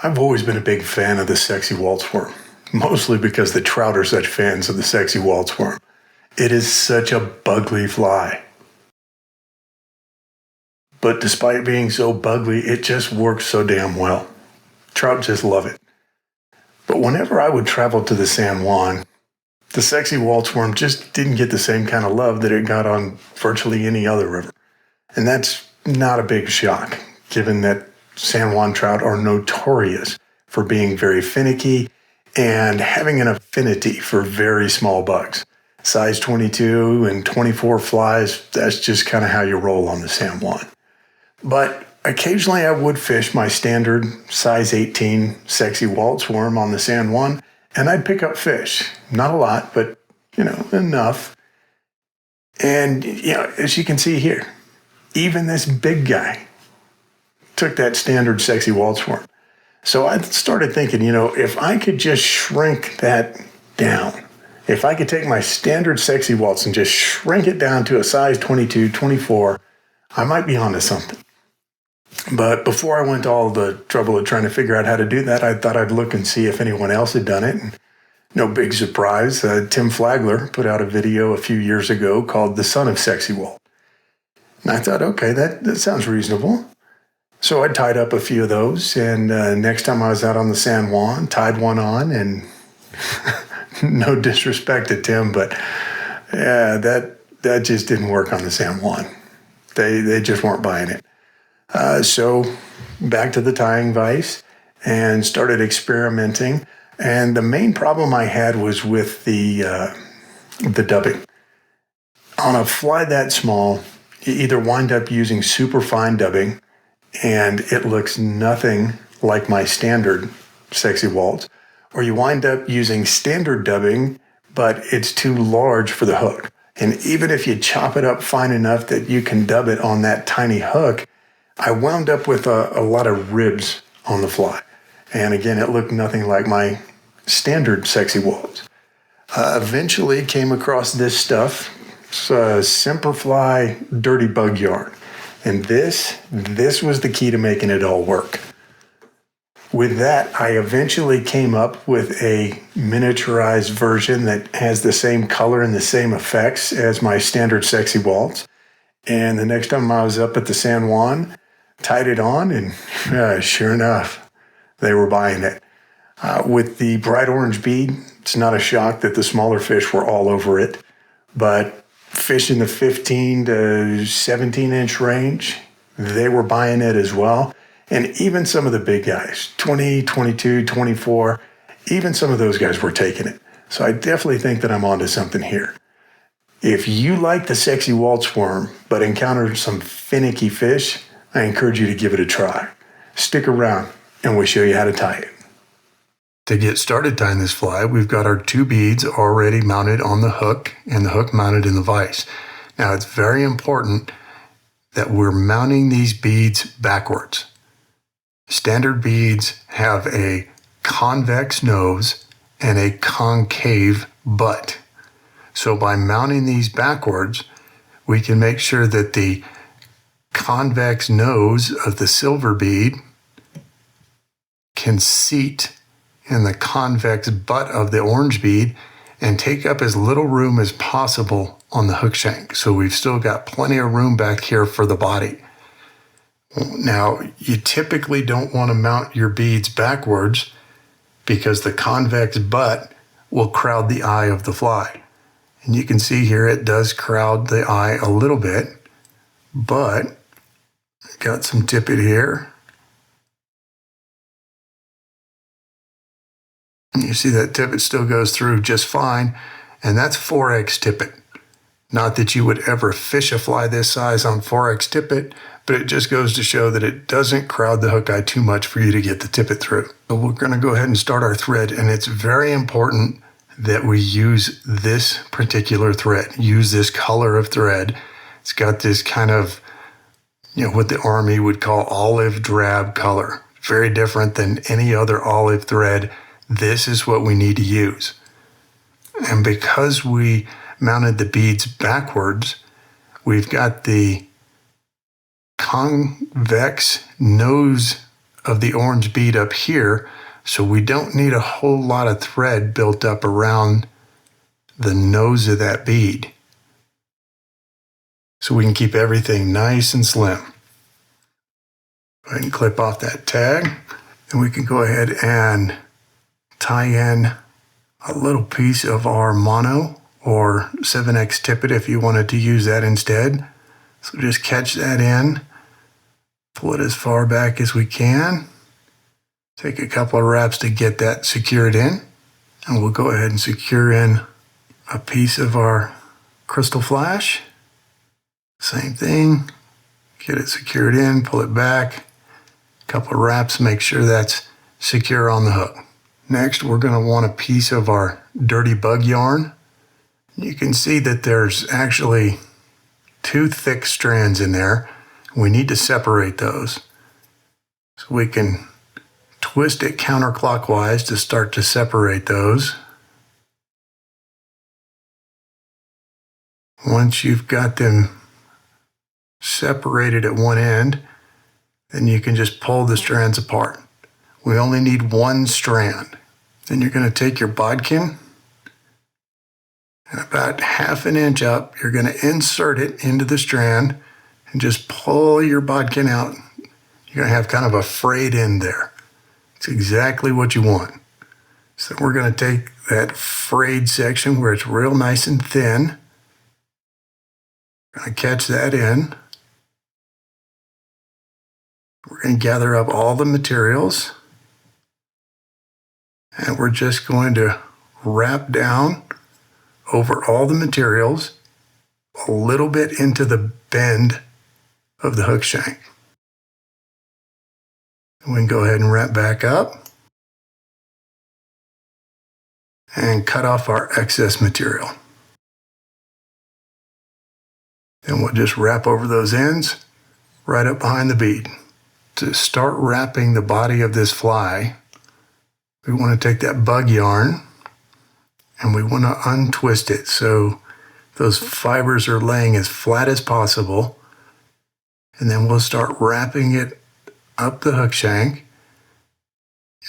I've always been a big fan of the Sexy Walt worm, mostly because the trout are such fans of the Sexy Walt worm. It is such a bugly fly. But despite being so bugly, it just works so damn well. Trout just love it. But whenever I would travel to the San Juan, the Sexy Walt worm just didn't get the same kind of love that it got on virtually any other river. And that's not a big shock, given that San Juan trout are notorious for being very finicky and having an affinity for very small bugs. Size 22 and 24 flies, that's just kind of how you roll on the San Juan. But occasionally I would fish my standard size 18 Sexy Walt worm on the San Juan, and I'd pick up fish. Not a lot, but, enough. And, as you can see here, even this big guy took that standard Sexy Walt worm. So I started thinking, if I could just shrink that down, if I could take my standard Sexy Waltz and just shrink it down to a size 22, 24, I might be onto something. But before I went to all the trouble of trying to figure out how to do that, I thought I'd look and see if anyone else had done it. And no big surprise, Tim Flagler put out a video a few years ago called The Son of Sexy Walt. And I thought, okay, that sounds reasonable. So I tied up a few of those, and next time I was out on the San Juan, tied one on, and no disrespect to Tim, but yeah, that just didn't work on the San Juan. They just weren't buying it. So back to the tying vise and started experimenting. And the main problem I had was with the dubbing. On a fly that small, you either wind up using super fine dubbing, and it looks nothing like my standard Sexy Walt, or you wind up using standard dubbing, but it's too large for the hook. And even if you chop it up fine enough that you can dub it on that tiny hook, I wound up with a lot of ribs on the fly. And again, it looked nothing like my standard Sexy Walt. Eventually came across this stuff. It's a Semperfli Dirty Bug Yarn. And this was the key to making it all work. With that, I eventually came up with a miniaturized version that has the same color and the same effects as my standard Sexy Walt. And the next time I was up at the San Juan, tied it on, and sure enough, they were buying it. With the bright orange bead, it's not a shock that the smaller fish were all over it, but fish in the 15 to 17 inch range, they were buying it as well. And even some of the big guys, 20, 22, 24, even some of those guys were taking it. So I definitely think that I'm onto something here. If you like the Sexy Walt worm, but encounter some finicky fish, I encourage you to give it a try. Stick around, and we'll show you how to tie it. To get started tying this fly, we've got our two beads already mounted on the hook and the hook mounted in the vise. Now, it's very important that we're mounting these beads backwards. Standard beads have a convex nose and a concave butt. So by mounting these backwards, we can make sure that the convex nose of the silver bead can seat in the convex butt of the orange bead and take up as little room as possible on the hook shank. So we've still got plenty of room back here for the body. Now, you typically don't want to mount your beads backwards because the convex butt will crowd the eye of the fly. And you can see here it does crowd the eye a little bit, but got some tippet here. You see that tippet still goes through just fine, and that's 4X tippet. Not that you would ever fish a fly this size on 4X tippet, but it just goes to show that it doesn't crowd the hook eye too much for you to get the tippet through. So we're going to go ahead and start our thread, and it's very important that we use this particular thread, use this color of thread. It's got this kind of, what the Army would call olive drab color. Very different than any other olive thread. This is what we need to use. And because we mounted the beads backwards, we've got the convex nose of the orange bead up here, so we don't need a whole lot of thread built up around the nose of that bead. So we can keep everything nice and slim. Go ahead and clip off that tag, and we can go ahead and tie in a little piece of our mono or 7X Tippet if you wanted to use that instead. So just catch that in, pull it as far back as we can. Take a couple of wraps to get that secured in, and we'll go ahead and secure in a piece of our Krystal Flash. Same thing, get it secured in, pull it back, a couple of wraps, make sure that's secure on the hook. Next, we're going to want a piece of our dirty bug yarn. You can see that there's actually 2 thick strands in there. We need to separate those. So we can twist it counterclockwise to start to separate those. Once you've got them separated at one end, then you can just pull the strands apart. We only need 1 strand. Then you're going to take your bodkin, and about 1/2 inch up, you're going to insert it into the strand and just pull your bodkin out. You're going to have kind of a frayed end there. It's exactly what you want. So we're going to take that frayed section where it's real nice and thin. We're going to catch that in. We're going to gather up all the materials, and we're just going to wrap down over all the materials a little bit into the bend of the hook shank. And we can go ahead and wrap back up and cut off our excess material. Then we'll just wrap over those ends right up behind the bead. To start wrapping the body of this fly, we want to take that bug yarn and we want to untwist it so those fibers are laying as flat as possible. And then we'll start wrapping it up the hook shank.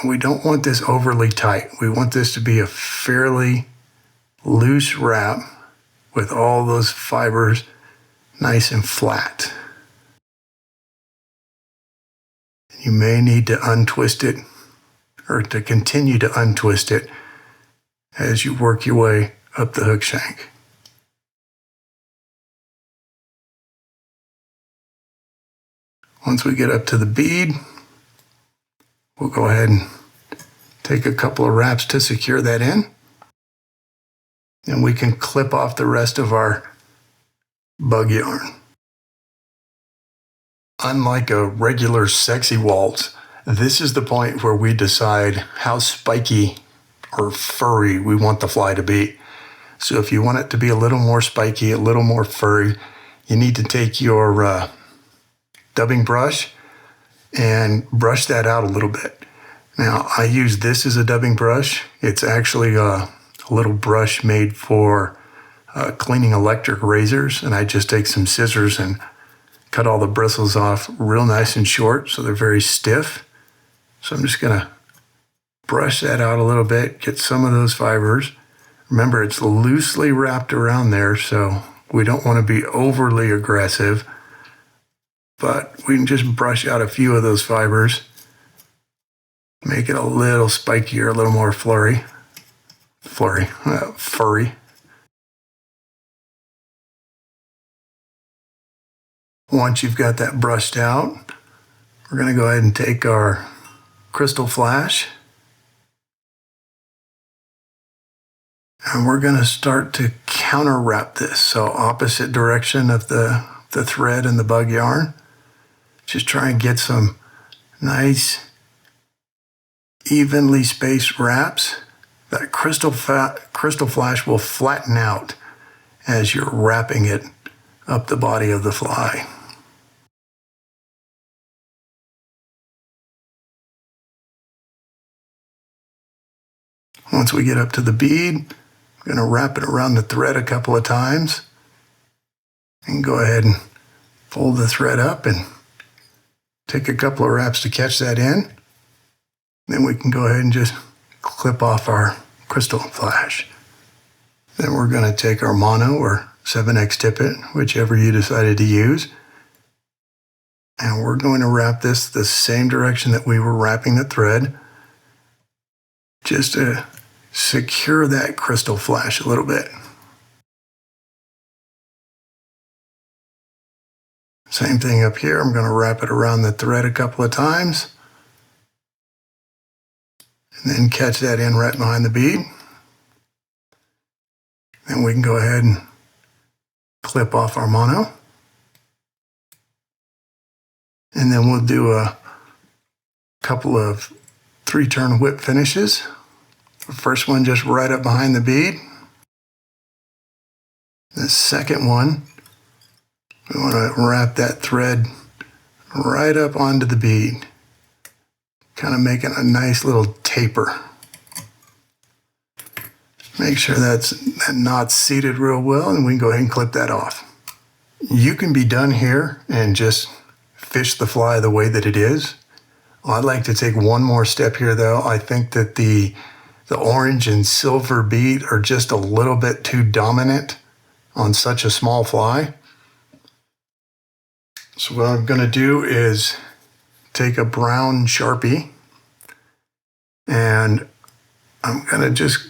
And we don't want this overly tight. We want this to be a fairly loose wrap with all those fibers nice and flat. You may need to untwist it or to continue to untwist it as you work your way up the hook shank. Once we get up to the bead, we'll go ahead and take a couple of wraps to secure that in. And we can clip off the rest of our bug yarn. Unlike a regular Sexy Walt, this is the point where we decide how spiky or furry we want the fly to be. So if you want it to be a little more spiky, a little more furry, you need to take your dubbing brush and brush that out a little bit. Now, I use this as a dubbing brush. It's actually a little brush made for cleaning electric razors, and I just take some scissors and cut all the bristles off real nice and short so they're very stiff. So I'm just going to brush that out a little bit, get some of those fibers. Remember, it's loosely wrapped around there, so we don't want to be overly aggressive, but we can just brush out a few of those fibers, make it a little spikier, a little more furry. Once you've got that brushed out, we're going to go ahead and take our Krystal Flash, and we're going to start to counter wrap this. So opposite direction of the thread and the bug yarn. Just try and get some nice, evenly spaced wraps. That Krystal Flash will flatten out as you're wrapping it up the body of the fly. Once we get up to the bead, I'm going to wrap it around the thread a couple of times and go ahead and fold the thread up and Take a couple of wraps to catch that in. Then we can go ahead and just clip off our Krystal Flash. Then we're going to take our Mono or 7X Tippet, whichever you decided to use. And we're going to wrap this the same direction that we were wrapping the thread, just to secure that Krystal Flash a little bit. Same thing up here. I'm going to wrap it around the thread a couple of times. And then catch that in right behind the bead. Then we can go ahead and clip off our Mono. And then we'll do a couple of 3-turn whip finishes. The first one just right up behind the bead. The second one, we want to wrap that thread right up onto the bead, kind of making a nice little taper. Make sure that knot's seated real well, and we can go ahead and clip that off. You can be done here and just fish the fly the way that it is. I'd like to take one more step here though. I think that the orange and silver bead are just a little bit too dominant on such a small fly. So what I'm going to do is take a brown Sharpie and I'm going to just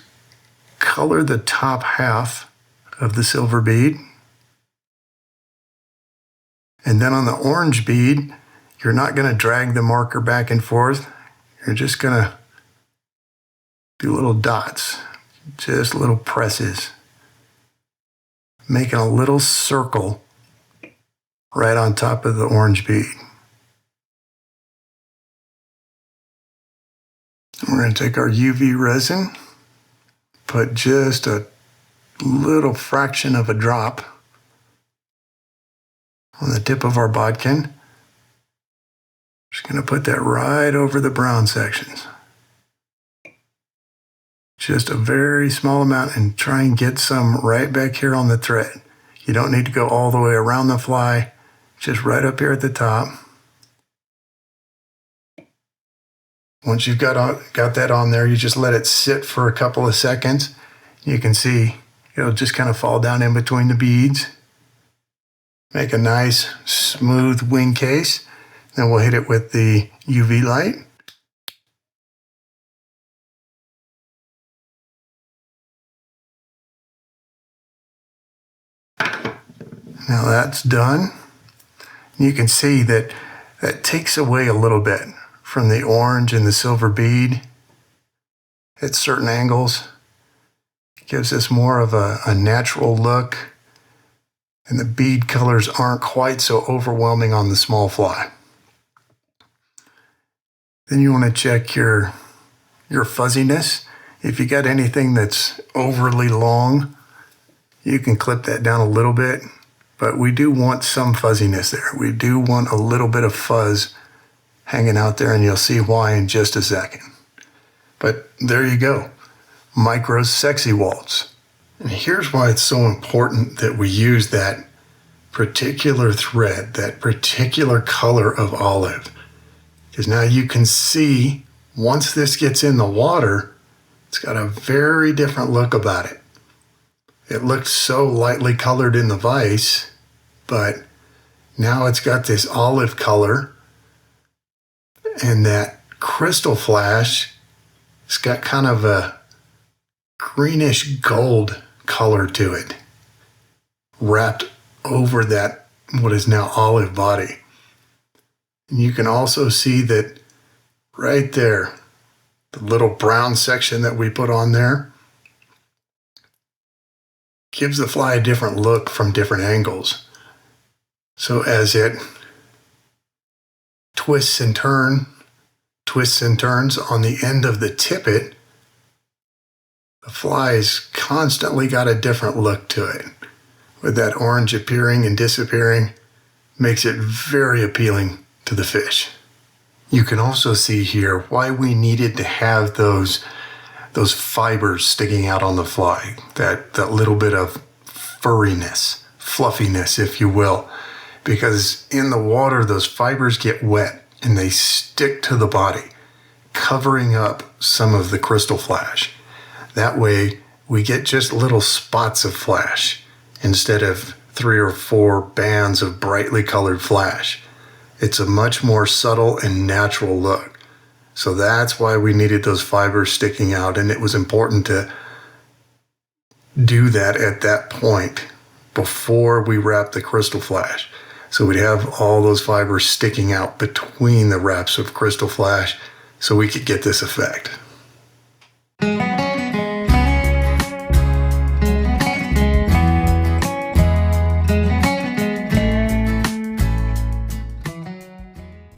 color the top half of the silver bead. And then on the orange bead, you're not going to drag the marker back and forth. You're just going to do little dots, just little presses, making a little circle right on top of the orange bead. We're going to take our UV resin, put just a little fraction of a drop on the tip of our bodkin. Just going to put that right over the brown sections. Just a very small amount, and try and get some right back here on the thread. You don't need to go all the way around the fly, just right up here at the top. Once you've got that on there, you just let it sit for a couple of seconds. You can see it'll just kind of fall down in between the beads. Make a nice smooth wing case. Then we'll hit it with the UV light. Now that's done. You can see that takes away a little bit from the orange and the silver bead at certain angles. It gives us more of a natural look, and the bead colors aren't quite so overwhelming on the small fly. Then you want to check your fuzziness. If you got anything that's overly long, you can clip that down a little bit, but we do want some fuzziness there. We do want a little bit of fuzz hanging out there, and you'll see why in just a second. But there you go, micro Sexy Walts. And here's why it's so important that we use that particular thread, that particular color of olive. Because now you can see, once this gets in the water, it's got a very different look about it. It looked so lightly colored in the vise, but now it's got this olive color, and that Krystal Flash, it's got kind of a greenish gold color to it, wrapped over that what is now olive body. And you can also see that right there, the little brown section that we put on there gives the fly a different look from different angles. So as it twists and turns on the end of the tippet, the fly's constantly got a different look to it. With that orange appearing and disappearing, makes it very appealing to the fish. You can also see here why we needed to have those fibers sticking out on the fly, that little bit of furriness, fluffiness, if you will, because in the water, those fibers get wet and they stick to the body, covering up some of the Krystal Flash. That way, we get just little spots of flash instead of 3 or 4 bands of brightly colored flash. It's a much more subtle and natural look. So that's why we needed those fibers sticking out, and it was important to do that at that point before we wrap the Krystal Flash. So we'd have all those fibers sticking out between the wraps of Krystal Flash so we could get this effect.